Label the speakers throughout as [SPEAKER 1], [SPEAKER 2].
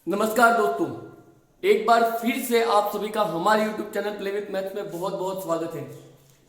[SPEAKER 1] नमस्कार दोस्तों, एक बार फिर से आप सभी का हमारे YouTube channel play with maths में बहुत बहुत स्वागत है।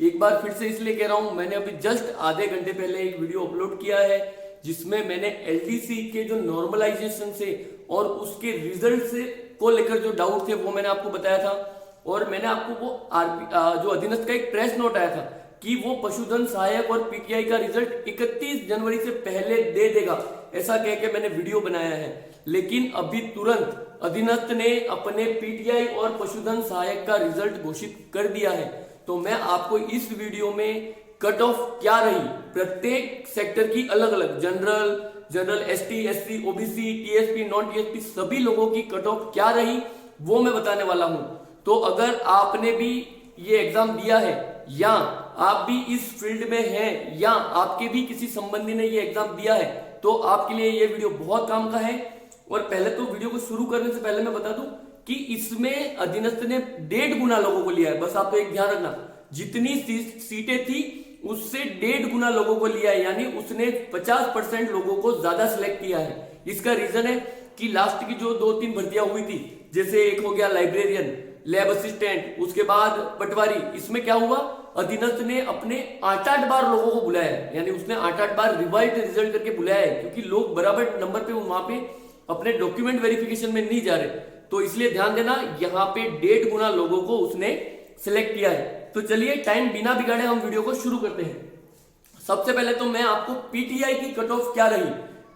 [SPEAKER 1] एक बार फिर से इसलिए कह रहा हूं, मैंने अभी जस्ट आधे घंटे पहले एक वीडियो अपलोड किया है जिसमें मैंने LDC के जो नॉर्मलाइजेशन से और उसके रिजल्ट से को लेकर जो डाउट थे वो मैंने आपको बताया था। और मैंने आपको वो जो अधीनस्थ का एक प्रेस नोट आया था कि वो पशुधन सहायक और PTI का रिजल्ट 31 जनवरी से पहले दे देगा, ऐसा कह के मैंने वीडियो बनाया है। लेकिन अभी तुरंत अधीनस्थ ने अपने PTI और पशुधन सहायक का रिजल्ट घोषित कर दिया है। तो मैं आपको इस वीडियो में कट ऑफ क्या रही प्रत्येक सेक्टर की अलग अलग general ST SC OBC TSP non TSP सभी लोगों की कट ऑफ क्या रही वो मैं बताने वाला हूं। तो अगर आपने भी ये एग्जाम दिया है या आप भी इस फील्ड में हैं या आपके भी किसी संबंधी ने ये एग्जाम दिया है तो आपके लिए ये वीडियो बहुत काम का है। और पहले तो वीडियो को शुरू करने से पहले मैं बता दूं कि इसमें अधीनस्थ ने 1.5 गुना लोगों को लिया है। बस आप तो एक ध्यान रखना, जितनी सीटें थी उससे 1.5 गुना लोगों को लिया है, यानी उसने 50% लोगों को ज्यादा सिलेक्ट किया है। इसका रीजन है कि लास्ट की जो 2-3 भर्तियां हुई थी, जैसे एक हो गया लाइब्रेरियन, लैब असिस्टेंट, उसके बाद पटवारी, इसमें क्या हुआ, अधीनस्थ ने अपने 8-8 बार लोगों को बुलाया है, यानी उसने 8-8 बार रिवाइज रिजल्ट करके बुलाया है, क्योंकि लोग बराबर नंबर पे वहां पे अपने डॉक्यूमेंट वेरिफिकेशन में नहीं जा रहे। तो इसलिए ध्यान देना, यहाँ पे 1.5 गुना लोगों को उसने सिलेक्ट किया है। तो चलिए टाइम बिना बिगाड़े हम वीडियो को शुरू करते हैं। सबसे पहले तो मैं आपको PTI की कट ऑफ क्या रही,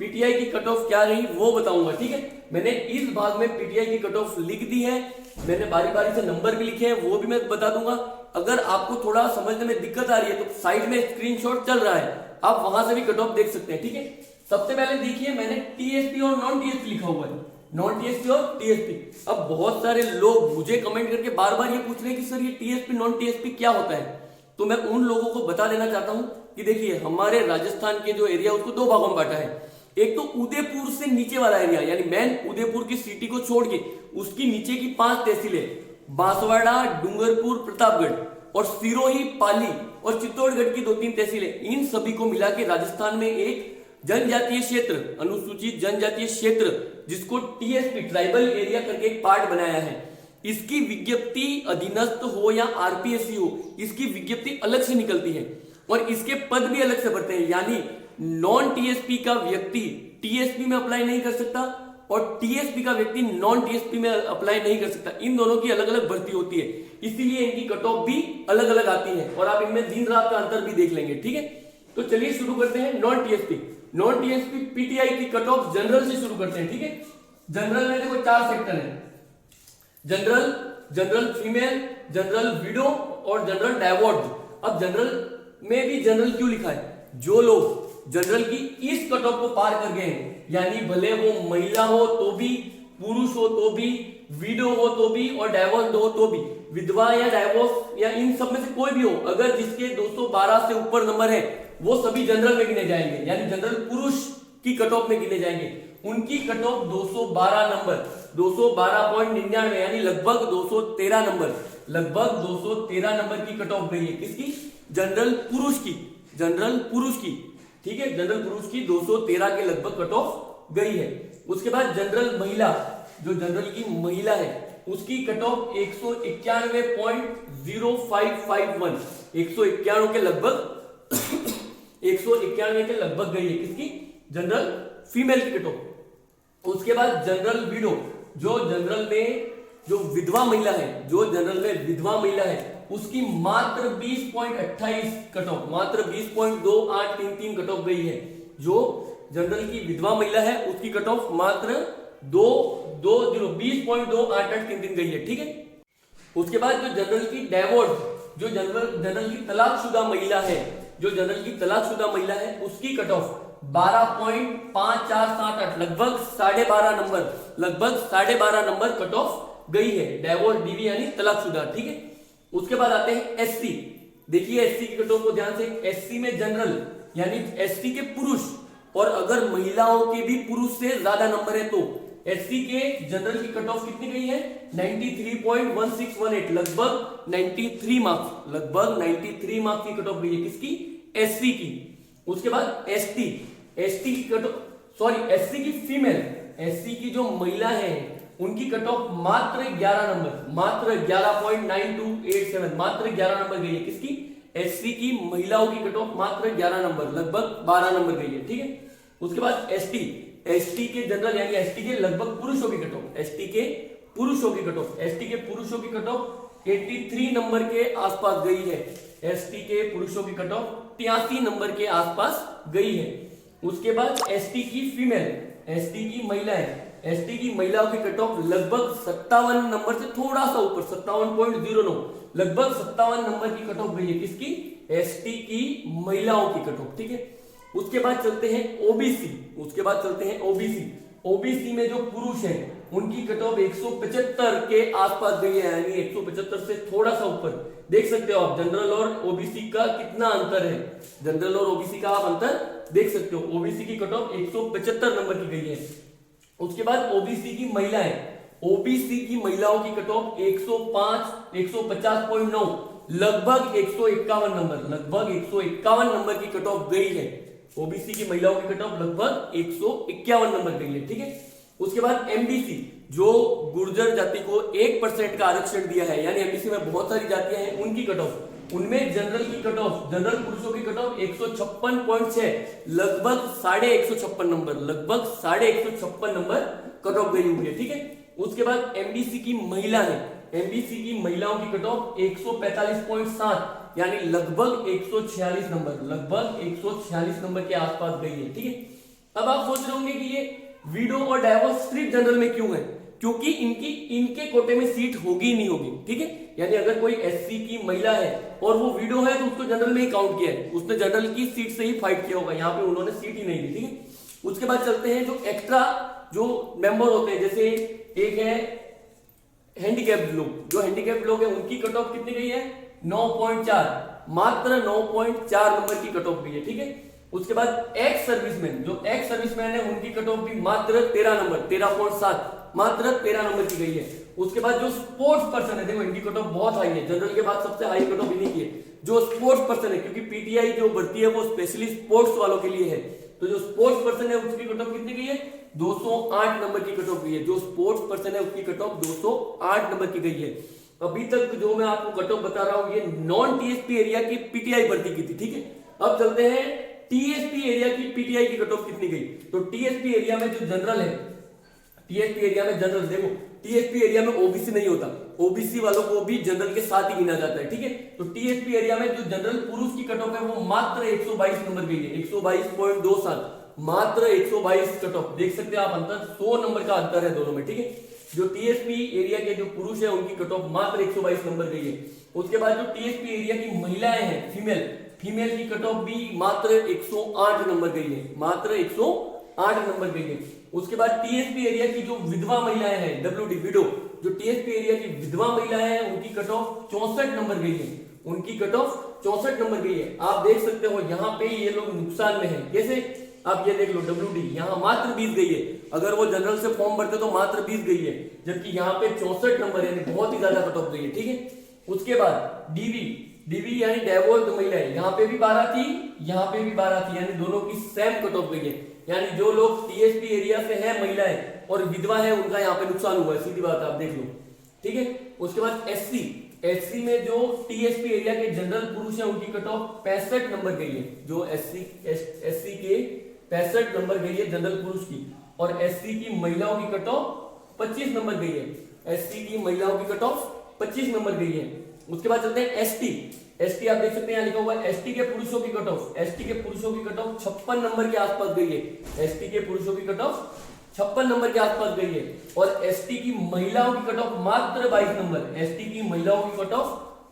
[SPEAKER 1] PTI की कट ऑफ क्या रही वो बताऊंगा, ठीक है। मैंने इस भाग में PTI की कट ऑफ लिख दी है, मैंने बारी बारी से नंबर भी लिखे हैं, वो भी मैं बता दूंगा। अगर आपको थोड़ा समझने में दिक्कत आ रही है तो साइड में स्क्रीनशॉट चल रहा है, आप वहां से भी कट ऑफ देख सकते हैं, ठीक है। सबसे पहले देखिए, मैंने TSP और नॉन TSP लिखा हुआ है, नॉन TSP और TSP। अब बहुत सारे लोग मुझे कमेंट करके बार बार ये पूछ रहे हैं कि सर ये TSP नॉन TSP क्या होता है। तो मैं उन लोगों को बता देना चाहता हूं कि देखिए, हमारे राजस्थान के जो एरिया उसको 2 भागों में बांटा है। एक तो उदयपुर से नीचे वाला एरिया, यानी मेन उदयपुर की सिटी को छोड़ के उसकी नीचे की 5 तहसीलें, बांसवाड़ा, डूंगरपुर, प्रतापगढ़ और सिरोही, पाली और चित्तौड़गढ़ की 2-3 तहसीलें, इन सभी को मिला के राजस्थान में एक जनजातीय क्षेत्र, अनुसूचित जनजातीय क्षेत्र, जिसको TSP ट्राइबल एरिया करके एक पार्ट बनाया है। इसकी विज्ञप्ति अधीनस्थ हो या RPSC हो, इसकी विज्ञप्ति अलग से निकलती है और इसके पद भी अलग से भरते हैं। यानी नॉन TSP का व्यक्ति TSP में अप्लाई नहीं कर सकता और TSP का व्यक्ति नॉन TSP में अप्लाई नहीं कर सकता। इन दोनों की अलग अलग भर्ती होती है, इसीलिए इनकी कट ऑफ भी अलग अलग आती है और आप इनमें दिन रात का अंतर भी देख लेंगे, ठीक है। तो चलिए शुरू करते हैं नॉन TSP PTI की कट ऑफ जनरल से शुरू करते हैं, ठीक है। जनरल में देखो 4 सेक्टर है, जनरल फीमेल, जनरल विडो और जनरल डाइवोर्ज। अब जनरल में भी जनरल क्यों लिखा है, जो लोग जनरल की इस कट ऑफ को पार कर गए हैं, यानी भले वो महिला हो तो भी, पुरुष हो तो भी, विडो हो तो भी और डाइवोर्स हो तो भी, विधवा या डाइवोर्स या इन सब में से कोई भी हो, अगर जिसके 212 से ऊपर नंबर है वो सभी जनरल में गिने जाएंगे, यानी जनरल पुरुष की कट ऑफ में गिने जाएंगे। उनकी कट ऑफ 212 नंबर, 212.99, यानी लगभग 213 नंबर, लगभग 213 नंबर की कट ऑफ गई है। किसकी? जनरल पुरुष की, ठीक है, जनरल पुरुष की 213 के लगभग कट ऑफ गई है। उसके बाद जनरल महिला, जो जनरल की महिला है उसकी कट ऑफ 191.0551, 191 के लगभग 191 के लगभग गई है। किसकी? जनरल फीमेल की कट ऑफ। उसके बाद जनरल विडो, जो जनरल में जो विधवा महिला है, उसकी मात्र 20.28 कट ऑफ, मात्र 20.2833 कट ऑफ गई है। जो जनरल की विधवा महिला है उसकी कट ऑफ मात्र 20.2833 गई है, ठीक है। उसके बाद जो जनरल की डाइवोर्स, जो जनरल की तलाकशुदा महिला है, उसकी कट ऑफ 12.5478, लगभग 12.5 नंबर कट ऑफ गई है, डाइवोर्स DV यानी तलाकशुदा, ठीक है। उसके बाद आते हैं SC। देखिए SC की कट ऑफ को ध्यान से, SC में जनरल यानी SC के पुरुष, और अगर महिलाओं के भी पुरुष से ज्यादा नंबर है तो SC के जनरल की कट ऑफ कितनी गई है? 93.1618, लगभग 93 मार्क्स की कट ऑफ गई है। किसकी? SC की। उसके बाद ST की कट ऑफ, SC की फीमेल, एससी की जो महिला है उनकी कट ऑफ मात्र 11 नंबर, मात्र 11.9287, मात्र 11 नंबर गई है। किसकी? एससी की महिलाओं की कट ऑफ मात्र 11 नंबर, लगभग 12 नंबर गई है। ठीक है, उसके बाद एसटी, एसटी के जनरल यानी एसटी के लगभग पुरुषों की कट ऑफ, एसटी के पुरुषों की कट ऑफ, एसटी के पुरुषों की कट ऑफ 83 नंबर के आसपास गई है। एसटी के पुरुषों की कट ऑफ 83 नंबर के आसपास गई है। उसके बाद एसटी की फीमेल, एसटी की महिलाएं, एसटी की महिलाओं की कट ऑफ लगभग 57 नंबर से थोड़ा सा ऊपर 57.09, लगभग 57 नंबर की कट ऑफ गई है। किसकी? एसटी की महिलाओं की कट ऑफ। ठीक है, उसके बाद चलते हैं ओबीसी, उसके बाद चलते हैं ओबीसी। ओबीसी में जो पुरुष हैं उनकी कट ऑफ 175 के आसपास गई है, यानी 175 से थोड़ा सा ऊपर। देख सकते हो आप जनरल और ओबीसी का कितना अंतर है, जनरल और ओबीसी का आप अंतर देख सकते हो। ओबीसी की कट ऑफ 175 नंबर की गई है। उसके बाद ओबीसी की महिलाएं, ओबीसी की महिलाओं की कट ऑफ 105 150.9, लगभग 151 नंबर, लगभग 151 नंबर की कट ऑफ गई है। ओबीसी की महिलाओं की कट ऑफ लगभग 151 नंबर गई है। ठीक है, उसके बाद एमबीसी, जो गुर्जर जाति को 1% का आरक्षण दिया है, यानी एमबीसी में बहुत सारी जातियां हैं, उनकी कट ऑफ, उनमें जनरल की कट ऑफ, जनरल पुरुषों की कट ऑफ 156.6, लगभग 156 नंबर, लगभग 156 नंबर कट ऑफ गई हुई है। ठीक है, उसके बाद एमबीसी की महिला है, एमबीसी की महिलाओं की कट ऑफ 145.7, यानी लगभग 146 नंबर, लगभग 146 नंबर के आसपास गई है। ठीक है, अब आप सोच रहे होंगे कि ये विडो और डाइवोर्स सिर्फ जनरल में क्यों है? क्योंकि इनके कोटे में सीट होगी नहीं होगी। ठीक है, यानी अगर कोई एससी की महिला है और वो विडो है तो उसको जनरल में ही काउंट किया है, उसने जनरल की सीट से ही फाइट किया होगा, यहाँ पे उन्होंने सीट ही नहीं दी। ठीक है, उसके बाद चलते हैं जो एक्स्ट्रा जो मेंबर होते हैं, जैसे एक है हैंडीकैप्ड लोग, जो हैंडीकैप्ड लोग हैं उनकी कट ऑफ कितनी गई है? 9.4, मात्र 9.4 नंबर की कट ऑफ गई है। ठीक है, उसके बाद एक्स सर्विसमैन, जो एक्स सर्विसमैन है उनकी कट ऑफ भी मात्र 13 नंबर, 13.7, मात्र 13 नंबर की गई है। उसके बाद जो स्पोर्ट्स पर्सन है, देखो इनकी कट ऑफ बहुत हाई है, जनरल के बाद सबसे हाई कट ऑफ इन्हीं की है। जो स्पोर्ट्स पर्सन है, क्योंकि पीटीआई जो भर्ती है वो स्पेशली स्पोर्ट्स वालों के लिए है, तो जो स्पोर्ट्स पर्सन है उसकी कट ऑफ कितनी गई है? 208 नंबर की कट ऑफ गई है। जो स्पोर्ट्स पर्सन है उसकी कट ऑफ 208 नंबर की गई है। अभी तक जो मैं आपको कट ऑफ बता रहा हूं ये नॉन टीएसपी एरिया की पीटीआई भर्ती की थी। ठीक है, अब चलते हैं टीएसपी एरिया की पीटीआई की कट ऑफ कितनी गई। तो टीएसपी एरिया में जो जनरल है, टीएसपी एरिया में जनरल, देखो टीएसपी एरिया में ओबीसी नहीं होता, ओबीसी वालों को भी जनरल के साथ ही गिना जाता है। ठीक है, तो टीएसपी एरिया में जो जनरल पुरुष की कट ऑफ है वो मात्र 122 नंबर गई है, 122.27, मात्र 122 कट ऑफ। देख सकते हैं आप अंतर, 100 नंबर का अंतर है दोनों में। ठीक है, जो टीएसपी एरिया के जो पुरुष है उनकी कट ऑफ मात्र 122 नंबर गई है। उसके बाद जो टीएसपी एरिया की महिलाएं हैं, फीमेल की कट ऑफ भी मात्र 108 नंबर गई है, मात्र 108 नंबर गई है। उसके बाद टीएसपी एरिया की जो विधवा महिलाएं हैं, डब्ल्यूडी विडो, जो टीएसपी एरिया की विधवा महिलाएं हैं उनकी कट ऑफ 64 नंबर गई है, उनकी कट ऑफ 64 नंबर गई है। आप देख सकते हो यहाँ पे ये लोग नुकसान में है। कैसे? आप ये देख लो, डब्ल्यूडी यहाँ मात्र 20 गई है, अगर वो जनरल से फॉर्म भरते तो मात्र 20 गई है, जबकि यहाँ पे 64 नंबर है, बहुत ही ज्यादा कट ऑफ गई है। ठीक है, उसके बाद डीवी यानी डाइवोर्स्ड महिलाएं, यहाँ पे भी 12 थी, यहाँ पे भी 12 थी, यानी दोनों की सेम कट ऑफ गई है। यानी जो लोग टीएसपी एरिया से है महिलाएं और विधवा है उनका यहाँ पे नुकसान हुआ है, सीधी बात आप देख लो। ठीक है, उसके बाद एससी में जो टीएसपी एरिया के जनरल पुरुष है उनकी कट ऑफ 65 नंबर गई है, जो एससी के 65 नंबर गई है जनरल पुरुष की, और एससी की महिलाओं की कट ऑफ 25 नंबर गई है, एससी की महिलाओं की कट ऑफ 25 नंबर गई है। उसके बाद चलते हैं एसटी आप देख सकते हैं यहाँ लिखा हुआ है एसटी के पुरुषों की कट ऑफ, एसटी के पुरुषों की कट ऑफ 56 नंबर के आसपास गई है, एसटी के पुरुषों की कट ऑफ 56 नंबर के आसपास गई है। और एसटी की महिलाओं की कट ऑफ मात्र 22 नंबर, एसटी की महिलाओं की कट ऑफ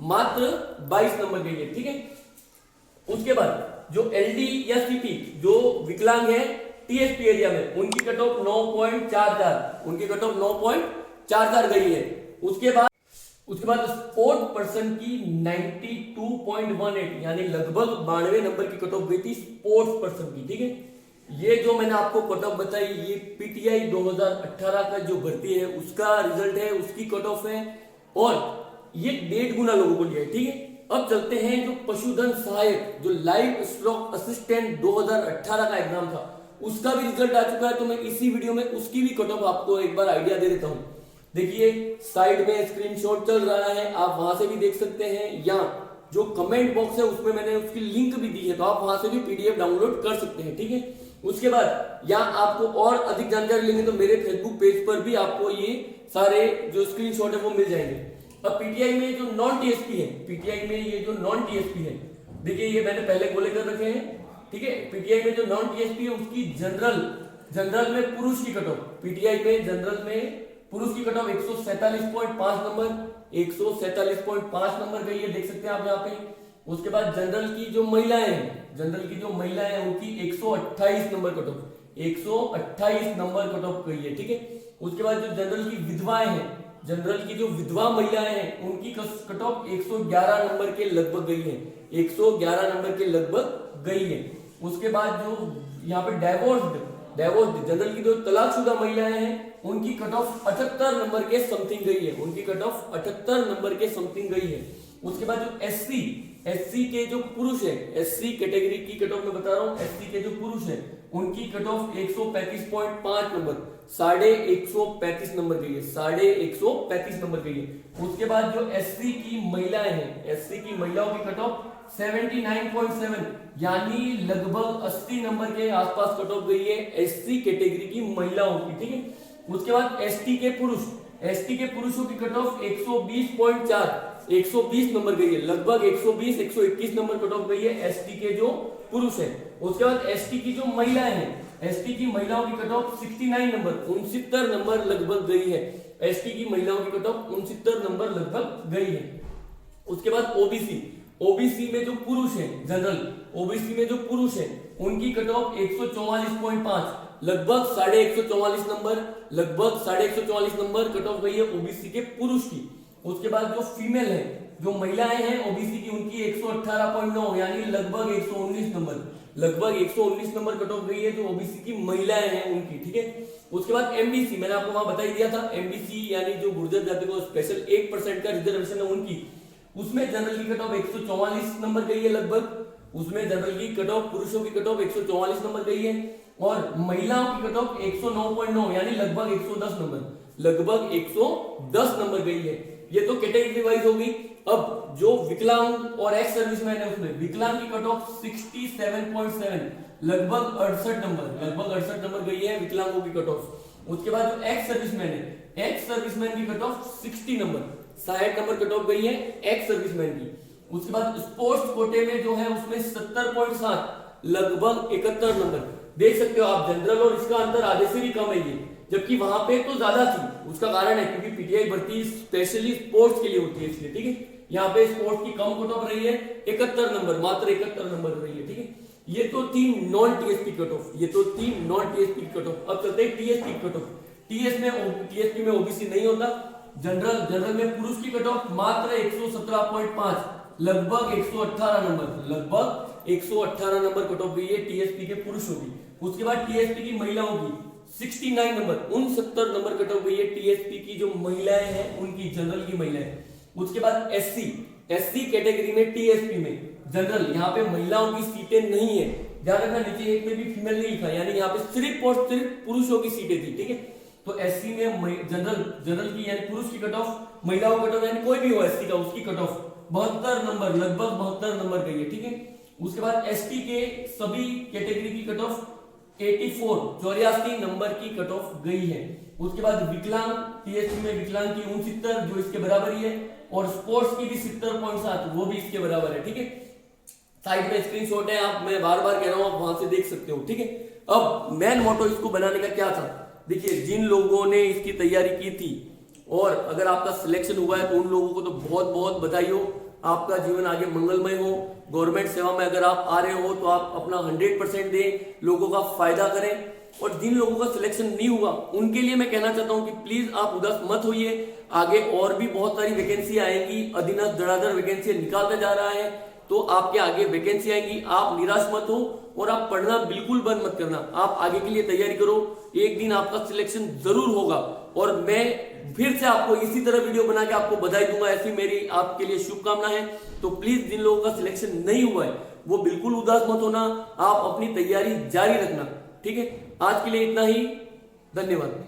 [SPEAKER 1] मात्र 22 नंबर गई है। ठीक है, उसके बाद जो एलडी या सीटी जो विकलांग है टीएसपी एरिया में उनकी कट ऑफ 9.44, उनकी कट ऑफ 9.44 गई है। उसके बाद स्पोर्ट पर्सन की 92.18 यानी लगभग 92 नंबर की कट ऑफ गई थी स्पोर्ट्स पर्सन की। ठीक है, ये जो मैंने आपको कट ऑफ बताई ये पीटीआई 2018 का जो भर्ती है उसका रिजल्ट है, उसकी कट ऑफ है, और ये 1.5 गुना लोगों को लिया है। ठीक है, अब चलते हैं जो पशुधन सहायक, जो लाइव स्टॉक असिस्टेंट 2018 का एग्जाम था उसका भी रिजल्ट आ चुका है, तो मैं इसी वीडियो में उसकी भी कट ऑफ आपको एक बार आइडिया दे देता हूं। देखिए साइड में स्क्रीनशॉट चल रहा है, आप वहां से भी देख सकते हैं, या जो कमेंट बॉक्स है उसमें मैंने उसकी लिंक भी दी है, तो आप वहां से भी पीडीएफ डाउनलोड कर सकते हैं। ठीक है, उसके बाद या आपको और अधिक जानकारी लेंगे तो मेरे फेसबुक पेज पर भी आपको ये सारे जो स्क्रीनशॉट है वो मिल जाएंगे। अब पीटीआई में जो नॉन टीएसपी है, पीटीआई में ये जो नॉन टीएसपी है, देखिए ये मैंने पहले बोले कर रखे हैं। ठीक है, पीटीआई में जो नॉन टीएसपी है उसकी जनरल में पुरुष की कट ऑफ, पीटीआई में जनरल में पुरुष की कट ऑफ 147.5 नंबर, 147.5 नंबर गई है, देख सकते हैं आप यहाँ पे। उसके बाद जनरल की जो महिलाएं हैं उनकी 128 number cut off, 128 number cut off गई है। ठीक है, उसके बाद जो जनरल की विधवाएं हैं, जनरल की जो विधवा महिलाएं हैं उनकी कट ऑफ 111 नंबर के लगभग गई है, 111 नंबर के लगभग गई है। उसके बाद जो यहाँ पे डाइवोर्स्ड जनरल की जो तलाकशुदा महिलाएं हैं उनकी कट ऑफ 78 नंबर के समथिंग गई है, उनकी कट ऑफ 78 नंबर के समथिंग गई है। उसके बाद जो एससी के जो पुरुष है, एससी कैटेगरी की कट ऑफ मैं बता रहा हूँ, एससी के जो पुरुष है उनकी कट ऑफ 135.5 नंबर, 135 नंबर गई है, 135 नंबर गई है। उसके बाद जो एससी की महिलाएं हैं, एससी की महिलाओं की कट ऑफ 79.7 यानी लगभग 80 नंबर के आसपास कट ऑफ गई है एससी कैटेगरी की महिलाओं की। ठीक है, उसके बाद एसटी के पुरुषों की कट ऑफ 120.4, 120 नंबर गई है, लगभग 120-121 नंबर कट ऑफ गई है एसटी के जो पुरुष है। उसके बाद एसटी की जो महिलाएं हैं, एसटी की महिलाओं की कट ऑफ 69 नंबर, 69 नंबर लगभग गई है, एसटी की महिलाओं की कट ऑफ 69 नंबर लगभग गई है। उसके बाद ओबीसी में जो पुरुष है, जनरल ओबीसी में जो पुरुष है उनकी कट ऑफ 144.5, लगभग 144 नंबर, लगभग 144 नंबर कट ऑफ गई है ओबीसी के पुरुष की। उसके बाद जो फीमेल है, जो महिलाएं हैं ओबीसी की, उनकी 118.9 यानी लगभग 119 नंबर, लगभग 119 नंबर कट ऑफ गई है जो ओबीसी की महिलाएं हैं उनकी। ठीक है, उसके बाद एमबीसी, मैंने आपको वहां बता ही दिया था, एमबीसी यानी जो गुर्जर जाति को स्पेशल 1% का रिजर्वेशन है उनकी, उसमें जनरल की कट ऑफ 144 नंबर गई है लगभग, उसमें जनरल की कट ऑफ, पुरुषों की कट ऑफ 144 नंबर गई है, और महिलाओं की कट ऑफ 109.9 यानी लगभग 110 नंबर, लगभग 110 नंबर गई है। ये तो कैटेगरी वाइज होगी। अब जो विकलांग और एक्स सर्विसमैन है उसमें विकलांग की कट ऑफ 67.7, लगभग 68 नंबर, लगभग 68 नंबर गई है विकलांगों की कट ऑफ। उसके बाद जो एक्स सर्विसमैन है, एक्स सर्विसमैन की cut off 60 number, 60 number cut off गई है एक्स सर्विसमैन की। उसके बाद स्पोर्ट्स कोटे में जो है उसमें 70.7, लगभग 71 नंबर, देख सकते हो आप जनरल और इसका अंतर आधे से भी कम है ये, जबकि वहां पे तो ज्यादा थी। उसका कारण है क्योंकि पीटीआई भर्ती स्पेशली स्पोर्ट्स के लिए होती है इसलिए। ठीक है, यहाँ पे स्पोर्ट्स की कम कट ऑफ रही है, 71 नंबर, मात्र 71 नंबर रही है। ठीक है, ये तो थी नॉन टीएसपी कट ऑफ, ये तो थी नॉन टीएसपी कट ऑफ। अब चलते हैं टीएसपी कट ऑफ। टीएसपी में ओबीसी नहीं होता। जनरल में पुरुष की कट ऑफ मात्र 117.5, लगभग 118 नंबर, लगभग 118 नंबर कट ऑफ गई है टीएसपी के पुरुषों की। उसके बाद टीएसपी की महिलाओं की 69 नंबर, 69 नंबर कट ऑफ गई है टीएसपी की जो महिलाएं हैं उनकी, जनरल की महिलाएं। उसके बाद एससी कैटेगरी में टीएसपी में जनरल, यहाँ पे महिलाओं की सीटें नहीं है, ध्यान रखना, नीचे एक में भी फीमेल नहीं लिखा, यानी यहाँ पे सिर्फ और सिर्फ पुरुषों की सीटें थी। ठीक है, तो एससी में जनरल की यानी पुरुष की कट ऑफ, महिलाओं कट ऑफ यानी कोई भी हो एससी का, उसकी कट ऑफ 72 नंबर, लगभग 72 नंबर गई है। ठीक है, उसके बाद एसटी के सभी कैटेगरी की कट ऑफ 84 नंबर की कट ऑफ गई है। उसके बाद विकलांग, टीएसपी में विकलांग की 69 जो इसके बराबर ही है, और स्पोर्ट्स की भी 70.7 वो भी इसके बराबर है। ठीक है, साइड में स्क्रीनशॉट है, आप, मैं बार बार कह रहा हूं, आप वहां से देख सकते हो। ठीक है, अब मेन मोटो इसको बनाने का क्या था, देखिए जिन लोगों ने इसकी तैयारी की थी और अगर आपका सिलेक्शन हुआ है तो उन लोगों को तो बहुत बहुत बधाई हो, आपका जीवन आगे मंगलमय हो। गवर्नमेंट सेवा में अगर आप आ रहे हो तो आप अपना 100% दें, लोगों का फायदा करें। और जिन लोगों का सिलेक्शन नहीं हुआ उनके लिए मैं कहना चाहता हूं कि प्लीज आप उदास मत होइए, आगे और भी बहुत सारी वैकेंसी आएंगी, अधीनस्थ धड़ाधड़ वैकेंसी निकालता जा रहा है, तो आपके आगे वैकेंसी आएगी, आप निराश मत हो और आप पढ़ना बिल्कुल बंद मत करना, आप आगे के लिए तैयारी करो, एक दिन आपका सिलेक्शन जरूर होगा। और मैं फिर से आपको इसी तरह वीडियो बना के आपको बधाई दूंगा, ऐसी मेरी आपके लिए शुभकामना है। तो प्लीज जिन लोगों का सिलेक्शन नहीं हुआ है वो बिल्कुल उदास मत होना, आप अपनी तैयारी जारी रखना। ठीक है, आज के लिए इतना ही, धन्यवाद।